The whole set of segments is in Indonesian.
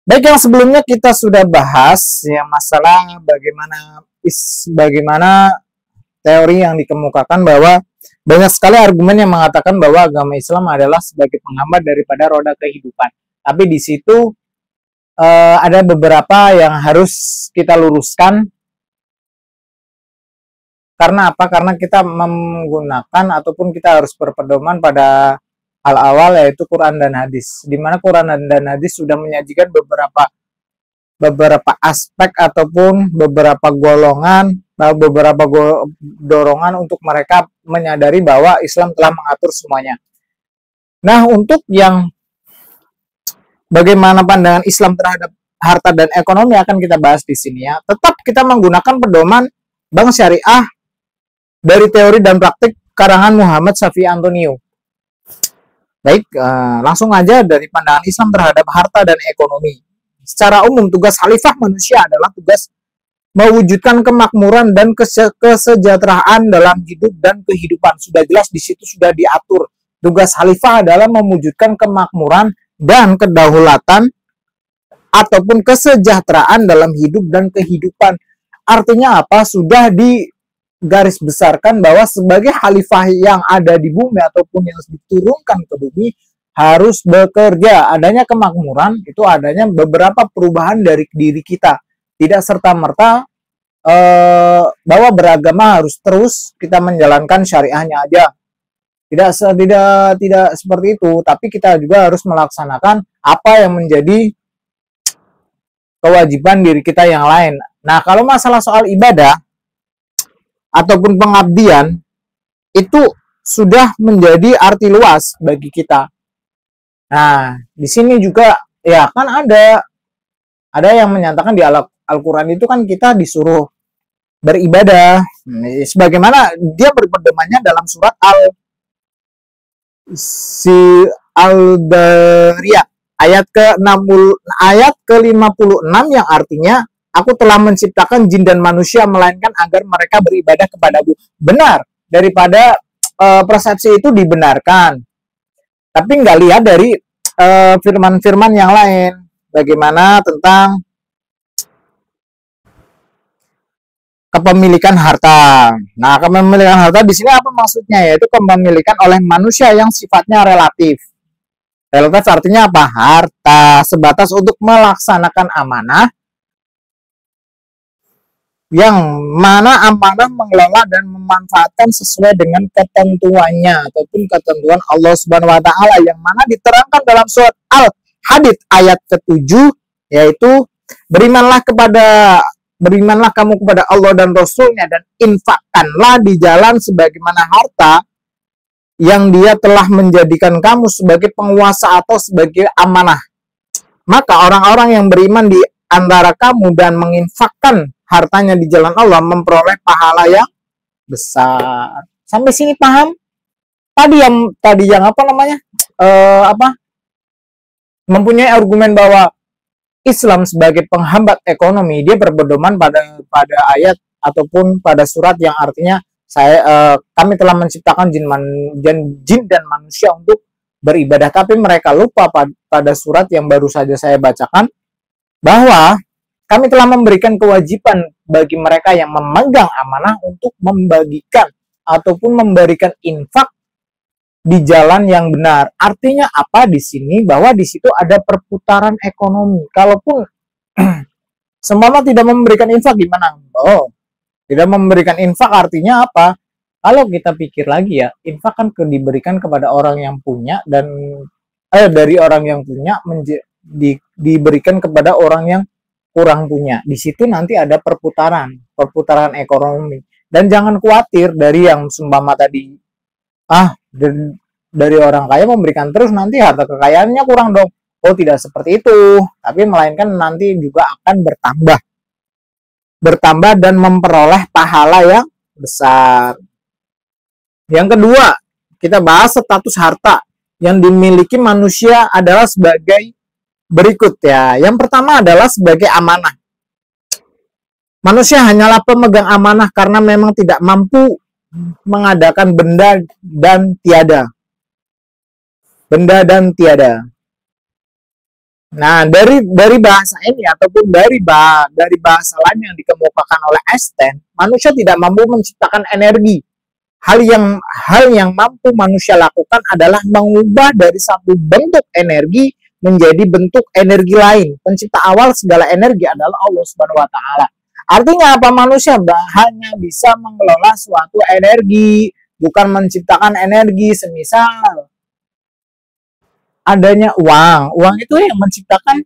Baik, yang sebelumnya kita sudah bahas ya masalah bagaimana teori yang dikemukakan bahwa banyak sekali argumen yang mengatakan bahwa agama Islam adalah sebagai penghambat daripada roda kehidupan. Tapi di situ ada beberapa yang harus kita luruskan. Karena apa? Karena kita menggunakan ataupun kita harus berpedoman pada hal awal, yaitu Quran dan hadis. Di mana Quran dan hadis sudah menyajikan beberapa aspek ataupun beberapa golongan, beberapa dorongan untuk mereka menyadari bahwa Islam telah mengatur semuanya. Nah, untuk yang bagaimana pandangan Islam terhadap harta dan ekonomi akan kita bahas di sini ya. Tetap kita menggunakan pedoman bank syariah dari teori dan praktik karangan Muhammad Syafi'i Antonio. Baik, langsung aja dari pandangan Islam terhadap harta dan ekonomi. Secara umum, tugas khalifah manusia adalah tugas mewujudkan kemakmuran dan kesejahteraan dalam hidup dan kehidupan. Sudah jelas di situ sudah diatur. Tugas khalifah adalah mewujudkan kemakmuran dan kedaulatan ataupun kesejahteraan dalam hidup dan kehidupan. Artinya apa? Sudah digaris besarkan bahwa sebagai khalifah yang ada di bumi ataupun yang diturunkan ke bumi harus bekerja. Adanya kemakmuran itu adanya beberapa perubahan dari diri kita. Tidak serta-merta bahwa beragama harus terus kita menjalankan syariahnya aja. Tidak seperti itu, tapi kita juga harus melaksanakan apa yang menjadi kewajiban diri kita yang lain. Nah, kalau masalah soal ibadah ataupun pengabdian itu sudah menjadi arti luas bagi kita. Nah, di sini juga ya kan ada yang menyatakan di Al-Qur'an itu kan kita disuruh beribadah. Sebagaimana dia berpedomannya dalam surat Al-Dariyat ayat ke-56 yang artinya aku telah menciptakan jin dan manusia melainkan agar mereka beribadah kepadaku. Benar, daripada persepsi itu dibenarkan. Tapi nggak lihat dari firman-firman yang lain. Bagaimana tentang kepemilikan harta. Nah, kepemilikan harta di sini apa maksudnya? Yaitu kepemilikan oleh manusia yang sifatnya relatif. Relatif artinya apa? Harta sebatas untuk melaksanakan amanah, yang mana amanah mengelola dan memanfaatkan sesuai dengan ketentuannya ataupun ketentuan Allah Subhanahu wa taala yang mana diterangkan dalam surat Al-Hadid ayat ke-7, yaitu berimanlah kamu kepada Allah dan Rasulnya dan infakkanlah di jalan sebagaimana harta yang dia telah menjadikan kamu sebagai penguasa atau sebagai amanah. Maka orang-orang yang beriman di antara kamu dan menginfakkan hartanya di jalan Allah memperoleh pahala yang besar. Sampai sini paham? Tadi yang apa namanya? Mempunyai argumen bahwa Islam sebagai penghambat ekonomi, dia berpedoman pada ayat ataupun pada surat yang artinya kami telah menciptakan jin dan manusia untuk beribadah. Tapi mereka lupa pada surat yang baru saja saya bacakan bahwa kami telah memberikan kewajiban bagi mereka yang memegang amanah untuk membagikan ataupun memberikan infak di jalan yang benar. Artinya apa di sini? Bahwa di situ ada perputaran ekonomi. Kalaupun seumpama tidak memberikan infak gimana? Oh, tidak memberikan infak artinya apa? Kalau kita pikir lagi ya, infak kan diberikan kepada orang yang punya dan dari orang yang punya diberikan kepada orang yang kurang punya. Di situ nanti ada perputaran ekonomi. Dan jangan khawatir dari yang seumpama tadi dari orang kaya memberikan terus nanti harta kekayaannya kurang dong. Oh, tidak seperti itu, tapi melainkan nanti juga akan bertambah dan memperoleh pahala yang besar. Yang kedua, kita bahas status harta yang dimiliki manusia adalah sebagai berikut ya. Yang pertama adalah sebagai amanah. Manusia hanyalah pemegang amanah karena memang tidak mampu mengadakan benda dan tiada. Nah, dari bahasa ini ataupun dari bahasa lain yang dikemukakan oleh Einstein, manusia tidak mampu menciptakan energi. Hal yang mampu manusia lakukan adalah mengubah dari satu bentuk energi menjadi bentuk energi lain. Pencipta awal segala energi adalah Allah Subhanahu wa taala. Artinya apa? Manusia hanya bisa mengelola suatu energi, bukan menciptakan energi. Semisal adanya uang. Uang itu yang menciptakan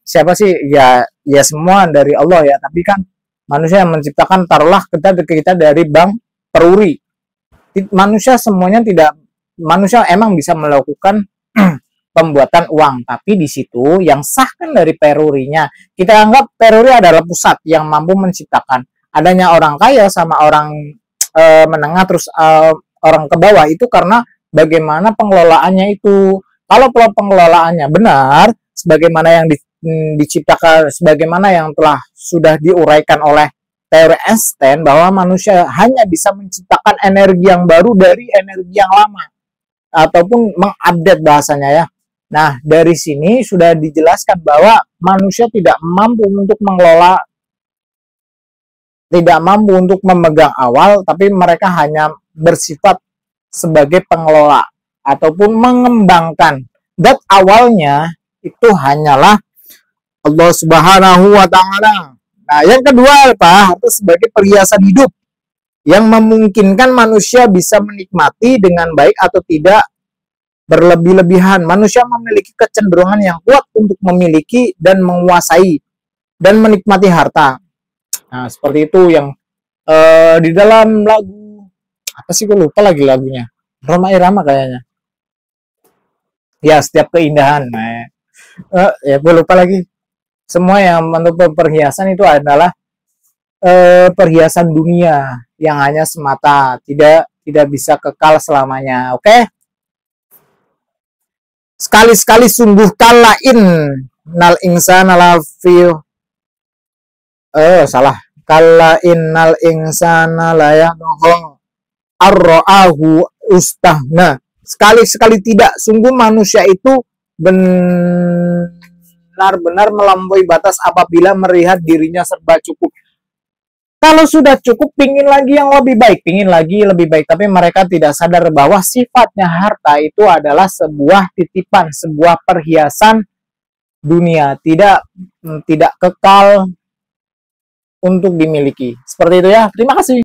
siapa sih? Ya semua dari Allah ya, tapi kan manusia yang menciptakan, taruhlah kita dari bank peruri. Manusia semuanya tidak, manusia emang bisa melakukan pembuatan uang, tapi di situ yang sah kan dari perurinya. Kita anggap peruri adalah pusat yang mampu menciptakan. Adanya orang kaya sama orang menengah terus orang ke bawah itu karena bagaimana pengelolaannya itu. Kalau pengelolaannya benar, sebagaimana yang diciptakan, sebagaimana yang telah sudah diuraikan oleh teori Einstein bahwa manusia hanya bisa menciptakan energi yang baru dari energi yang lama ataupun mengupdate bahasanya ya. Nah, dari sini sudah dijelaskan bahwa manusia tidak mampu untuk mengelola, tidak mampu untuk memegang awal, tapi mereka hanya bersifat sebagai pengelola ataupun mengembangkan. Dan awalnya itu hanyalah Allah Subhanahu wa taala. Nah, yang kedua apa? Itu sebagai perhiasan hidup yang memungkinkan manusia bisa menikmati dengan baik atau tidak berlebih-lebihan. Manusia memiliki kecenderungan yang kuat untuk memiliki dan menguasai dan menikmati harta. Nah, seperti itu yang di dalam lagu apa sih, gue lupa lagi lagunya. Roma Irama kayaknya. Ya, setiap keindahan. Nah, ya gue lupa lagi. Semua yang menutup perhiasan itu adalah perhiasan dunia yang hanya semata, tidak bisa kekal selamanya. Oke? Sekali-sekali sungguh kalain nal insana lafi salah. Kala innal insana layadho arra'ahu ustahna. Sekali-sekali tidak, sungguh manusia itu benar-benar melampaui batas apabila melihat dirinya serba cukup. Kalau sudah cukup, pingin lagi yang lebih baik, pingin lagi lebih baik. Tapi mereka tidak sadar bahwa sifatnya harta itu adalah sebuah titipan, sebuah perhiasan dunia, tidak kekal untuk dimiliki. Seperti itu ya. Terima kasih.